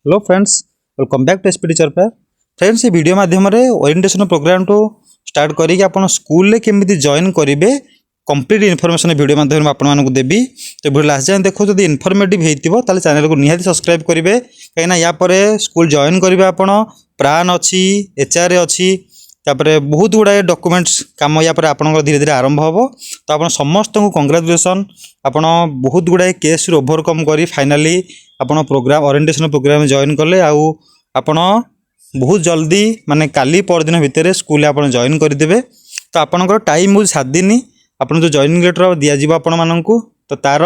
Hello friends, welcome back to SP teacher पे। Friends, ये video माध्यम ओरिएंटेशन प्रोग्राम टू स्टार्ट करी आपण स्कूल रे केमिति जॉइन करेंगे कंप्लीट इनफॉरमेशन वीडियो माध्यम आपको देवी। तो वीडियो लास्ट जाए देखो, जब इनफॉर्मेटिव होती है चैनल को निहाती सब्सक्राइब करेंगे कहीं या स्कूल जॉइन करेंगे आप प्राण अच्छी एचआर अच्छी तापर बहुत गुड़ाए डॉक्यूमेंट्स काम या आपंकर धीरे धीरे आरंभ हम। तो आप समस्त को कंग्रेचुलेसन, आप बहुत गुड़ाए केस ओवरकम कर फाइनाली आपण प्रोग्राम ओरिएंटेशन प्रोग्राम जॉइन कले आपण बहुत जल्दी माने काली परदिन भितर स्कूल आप जॉइन करदे। तो आपंकर टाइम हो 7 दिन आपन जो जॉइनिंग लेटर दिज्व आपण मानू तो तार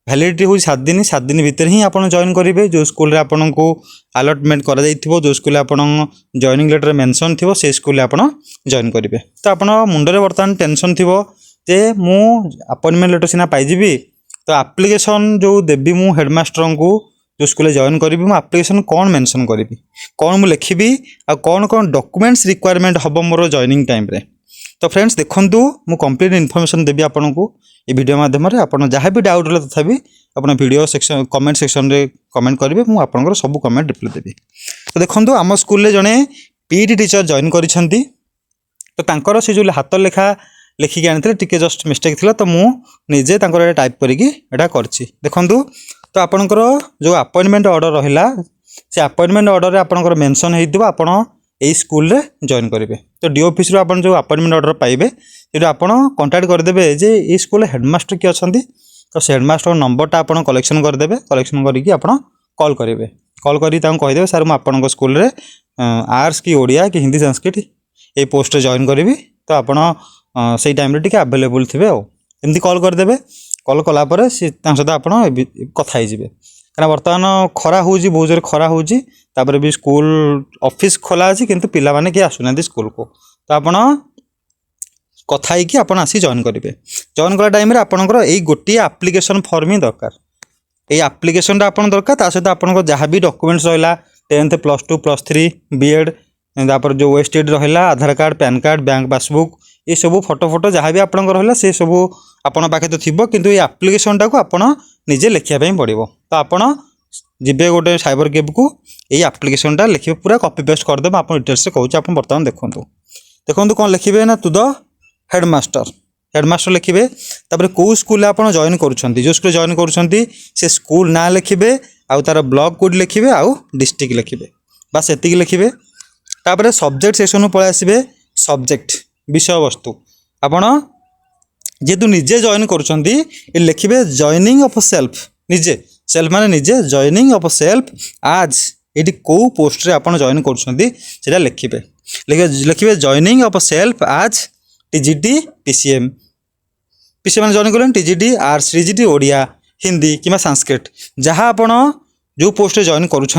वैलिडिटी हो 7 दिन। 7 दिन भितर ही आप जॉइन करेंगे जो स्कूल रे आपन को अलॉटमेंट कर जो स्कूल आप जॉइनिंग लेटर मेंशन थी से स्कूल आप जॉइन करेंगे। तो आप मुंडे बर्तमान टेंशन थी जे मु अपॉइंटमेंट लेटर सीना पाइबी तो एप्लिकेशन जो देवी मु हेडमास्टर को जो स्कूल जॉइन करी मु एप्लिकेशन कौन मेंशन करी कौन मु लिखी आ कौन कौन डॉक्यूमेंट्स रिक्वायरमेंट हम मोर जॉइनिंग टाइम रे। तो फ्रेंड्स देखूँ मु कंप्लीट इनफॉरमेशन देवी आपन को ये वीडियो माध्यम आप जहाँ भी डाउट रहा तथापि आप वीडियो सेक्शन कमेंट सेक्शन रे कमेंट करेंगे मुझे आपंकर सब कमेंट रिप्लाई देवी। तो देखो आम स्कूल जड़े पीटी टीचर जॉइन करिसेंती तो तांकर से जो हाथ लेखा लिखिकी आनी टे जस्ट मिस्टेक थिला तो मुझे टाइप करिकी देखूँ। तो आपणकर जो अपॉइंटमेंट ऑर्डर रहा से अपॉइंटमेंट ऑर्डर रे आपणकर मेंशन होइतिबो आपण एई स्कूल रे जॉइन करेंगे। तो डी ऑफिस रो आपण जो अपॉइंटमेंट ऑर्डर पाइबे ये आपण कांटेक्ट करदेबे जे ए स्कूल हेडमास्टर किए अछंती तो से हेडमास्टर नंबरटा आपण कलेक्शन करदेबे। कलेक्शन करके आपण कॉल करेंगे। कॉल करी तांको कहिदेबे सर मु आपणको स्कूल रे आर्ट्स की ओडिया कि हिंदी संस्कृत ए पोस्ट रे जॉइन करेंगे। तो आपण से टाइम रे टिके अवेलेबल थिबे एमती कॉल करदेबे। कॉल कलापर सी सहित आप कथा हो कहीं बर्तमान खरा हो बहुत जोर खरा होपर भी स्कूल ऑफिस खोला अच्छी किंतु पिला माने किए आसुना स्कूल को। तो आप कथा ही आसी जॉइन करेंगे। जॉइन कला टाइम आपंकर यही गोटे एप्लिकेशन फॉर्म ही दरकार। ये एप्लिकेशन आप दरकार सहित आप जहाँ भी डॉक्यूमेंट्स रहा 10th +2 +3 बीएड तापर जो वेस्टेड रहा Aadhaar card PAN card bank passbook ये सब फोटो जहाँ भी आपंकर रहा से सब आपण पाखे तो थी किंतु ये एप्लिकेशन टाक आप निजे लिखापी पड़ो। तो आपड़ जी गोटे साइबर कैफ को ये एप्लिकेशन लिखे पूरा कॉपी पेस्ट करदे। आप डिटेल्स से कहूँ आप बर्तमान देखूँ देखूँ कौन लिखे ना टू द हेडमास्टर लिखे तापर कौ स्कूल आप जॉइन करुँच जो स्कूल जॉइन करुँच से स्कूल ना लिखे आउ तार ब्लॉक कोड लिखे आउ डिस्ट्रिक्ट लिखे बस एति लिखे। तापर सब्जेक्ट सेक्शन पलि आसबे सब्जेक्ट विषय वस्तु आपण जेहेतु निजे जॉइन करुँच लिखे जॉइनिंग ऑफ सेल्फ निजे सेल्फ माने निजे जॉइनिंग ऑफ सेल्फ आज ये कौ पोस्ट रे आप जॉइन करुँच लिखे लिखे जॉइनिंग ऑफ सेल्फ आज टीजीटी पीसीएम पीसीएम जॉइन करें TGT arts TGT Odia Hindi कि संस्कृत जहाँ आप जो पोस्ट जॉइन करुँच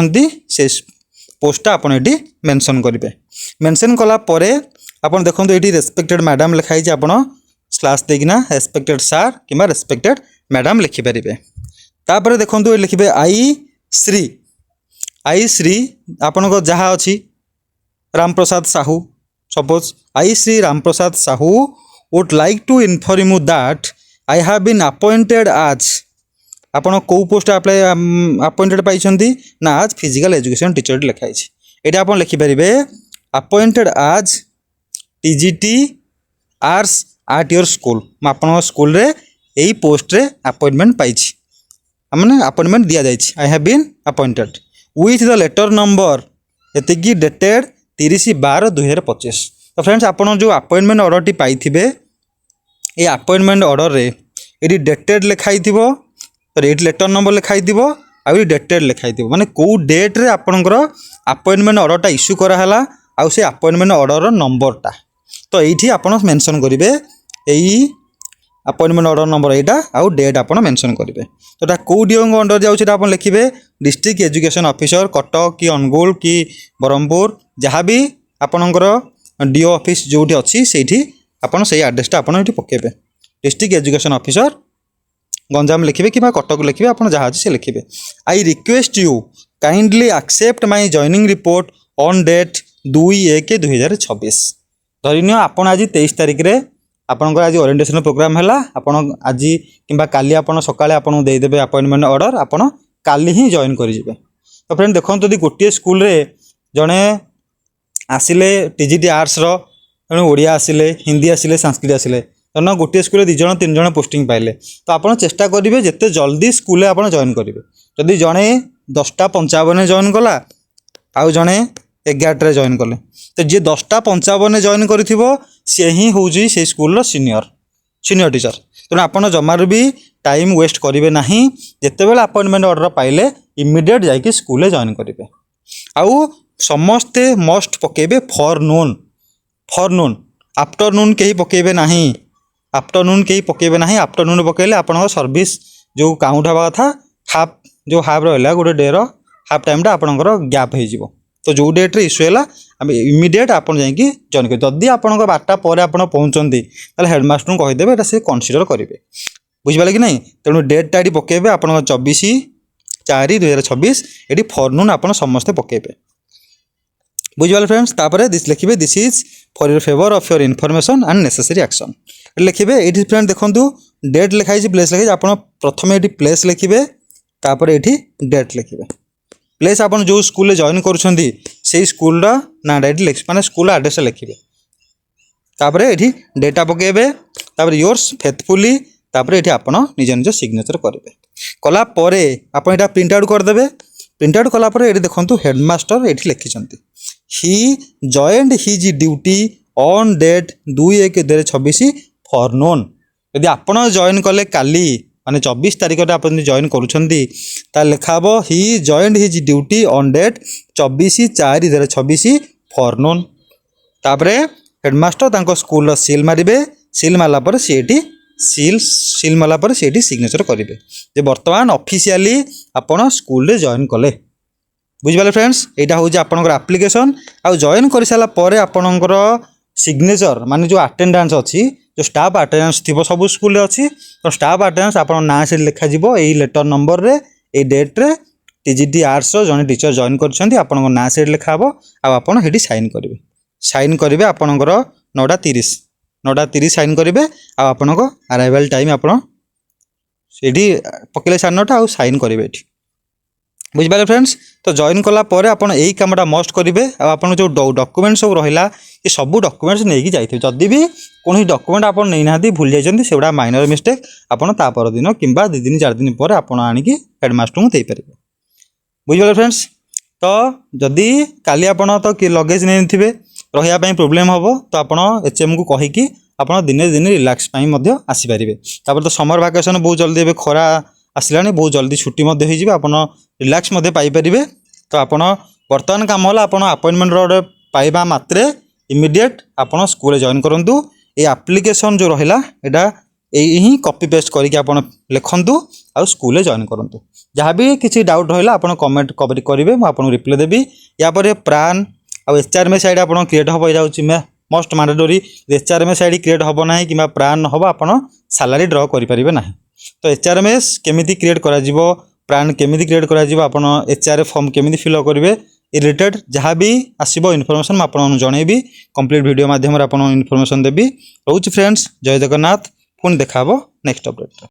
से पोस्टा आप मेंशन करेंगे। मेंशन कलापर आप देखो ये रेस्पेक्टेड मैडम लिखाई आप स्लैश देना रेस्पेक्टेड सार कि रेस्पेक्टेड मैडम लिखिपारे। तापर देखो ये लिखे आई श्री आपण जहाँ अच्छी Ramprasad Sahu suppose I Shri Ramprasad Sahu would like to inform you that I have been appointed आज आपण कौ पोस्ट अप्लाई अपॉइंटेड पाई ना आज फिजिकल एजुकेशन टीचर लिखाई ये आप लिखिपारे अपॉइंटेड आज TGT arts at your school आप स्कूल रे यही पोस्ट रे अपॉइंटमेंट पाई मैंने अपॉइंटमेंट दि जाए I have been appointed with the letter number एतिकी डेटेड 30/12/2025। तो फ्रेंड्स आप जो अपॉइंटमेंट ऑर्डर टी पाई ये अपॉइंटमेंट ऑर्डर रे ये डेटेड लिखाई ये लेटर नंबर लिखाई आ डेटेड लिखाई माने कौ डेट रे आपणकर अपॉइंटमेंट ऑर्डरटा इश्यू कराला आउ से अपॉइंटमेंट ऑर्डर नंबरटा। तो ये आप मेंशन करेंगे यही अपॉइंटमेंट ऑर्डर नंबर यहाँ आउ डेट आप मेंशन करेंगे। तो कौ डीओ अंडर जाऊँ आप लिखे डिस्ट्रिक्ट एजुकेशन ऑफिसर कटक कि अनुगुल कि ब्रह्मपुर जहाँ भी आपणकर डीओ ऑफिस जो अच्छी से से एड्रेसटा आप पकेबे डिस्ट्रिक्ट एजुकेशन ऑफिसर गंजाम लिखे कि कटक लिखे आप जहाँ अच्छे से लिखे I request you kindly accept my joining report on date 2/1/2026। धरिनियो आप आज 23 तारिख रे आपनकर आज ओरिएंटेशन प्रोग्राम है आपन आज कि काली आपन सकाळे आपन देदेबे अपॉइंटमेंट ऑर्डर आपन काली ही जॉइन करेंगे। तो फ्रेंड देखो जदि गोटे स्कूल रे जड़े आसिले टीजीटी आर्ट्स जड़े ओडिया आसिले हिंदी आसिले संस्कृत आसिले धर गोटे स्कूल 2 जण 3 जण पोस्टिंग पाइले तो आप चेष्टा करेंगे जिते जल्दी स्कूल आप जॉइन करेंगे जदि जड़े 10:55 जॉइन कला आउ जड़े 11 जॉइन कले तो जी 10:55 जॉइन कर सी ही हूँ से स्कूल सीनियर टीचर तेणु आप जमार भी टाइम वेस्ट करेंगे ना जिते बेले अपॉइंटमेंट ऑर्डर पाइले इमिडिएट जाकि स्कूल जॉइन करेंगे आउ समस्ते मस्ट पकेबे फॉर नून आफ्टरनून कहीं पकेबे नहीं आफ्टरनून पकेले आपन सर्विस जो काउंट हवा कथा हाफ रहा गोटे डे हाफ टाइम आपंकर गैप हो तो जो डेट रे इश्यू है इमिडिएट आप जाकि जॉइन करेंगे जदि आप 12टा पर आप पहुँचती हेडमास्टर को कहीदेवे ये से कनसीडर करेंगे बुझिपारे कि नहीं तेणु डेटा ये पकेबे आप 24/4/2026 ये फॉरनून आप समस्ते पकेबे बुझिपारे फ्रेंड्स तापर लिखिए this is for your favour of your information and necessary action लिखिए ये फ्रेंड देखो डेट लिखाई प्लेस लिखाई आप प्रथम ये प्लेस लिखिए तापर ये डेट लिखिए प्लेस आप जो स्कूल जॉइन कर स्कूल ना लिख माने स्कूल एड्रेस लिखिए तापर ये डेटा पकेबे तापर योर्स फेथफुली तापर ये आप निज निज सिग्नेचर करेंगे कलापर आप प्रिंट आउट करदे प्रिंट आउट कलापर ये देखो हेडमास्टर ये लिखिं he joined his duty on date 2/1/2026 forenoon यदि आप जॉइन कले काली माने 24 तारिख आप जॉइन कर लिखा he joined his duty on date 24/4/2026 forenoon तापर हेडमास्टर स्कूल सील मारे सील मारापर सी सील मारापर सी सिग्नेचर करेंगे जे बर्तमान ऑफिशियली आपन स्कूल जॉइन कले बुझिपारे फ्रेंड्स यहाँ हूँ आपंकर आप्लिकेसन आउ जॉइन कर सारा पर आपणकर सिग्नेचर माने जो अटेंडेंस अच्छी जो स्टाफ अटेंडेंस थी सब स्कूल अच्छी तो स्टाफ अटेंडेंस आप ना से लिखा यही लेटर नंबर रे ये डेट रे टीजीटी आर्ट्स जड़े टीचर जॉइन कर ना से लिखा आप साइन करेंगे साइन करेंगे आपणकर 9:30 साइन करेंगे आपणक अराइवल टाइम आप पकेले 9:30 आउ साइन करेंगे ये बुझिपारे फ्रेंड्स तो जॉइन कला पर आपन यही कामटा मस्ट करेंगे आप जो डॉक्यूमेंट सब रहा ये सब डॉक्यूमेंट्स नहीं जाइए जदि भी कौन डॉक्यूमेंट आप नहीं ना भूल जाइए से माइनर मिस्टेक आपड़ ता पर दिन कि 2 दिन 4 दिन पर आप आनिकी हेडमास्टर को देपारे बुझिपारे फ्रेंड्स तो जदि काली आपन तो कि लगेज नहीं थे रही प्रोब्लेम हम तो आप एचएम को कहीकि आप दिने दिन रिलैक्स आसीपारे तो समर वैकेशन बहुत जल्दी खरा आसला बहुत जल्दी छुट्टी आप रिलैक्स पाइपर तो आप बर्तमान काम है आप अपॉइंटमेंट ऑर्डर पाइबा मात्रे इमिडिएट आप स्कूल जॉइन करूँ ये एप्लिकेशन जो रहा यहाँ यही कॉपी पेस्ट करके आप लिखु आ स्कूल जॉइन करूँ जहाँ भी किसी डाउट रहा आप कमेंट करेंगे मुझे रिप्लाई देवी या प्राण आ एचआरएमएस आईडी आप क्रिएट हम यहाँ must mandatory HRMS ID create हम ना कि प्राण हम आप सैलरी ड्र करेंगे ना तो एचआरएमएस केमिति क्रिएट करा जीवो प्राण केमिति क्रिएट करा जीवो आपण एचआरए फॉर्म केमिति फिल करेंगे ये रिलेटेड जहाँ भी आसो इनफॉरमेशन मैं आपको जनइबी कंप्लीट वीडियो माध्यम आपन इनफॉरमेशन देवी रोच फ्रेंड्स जय जगन्नाथ पुणी देखा नेक्स्ट अपडेट।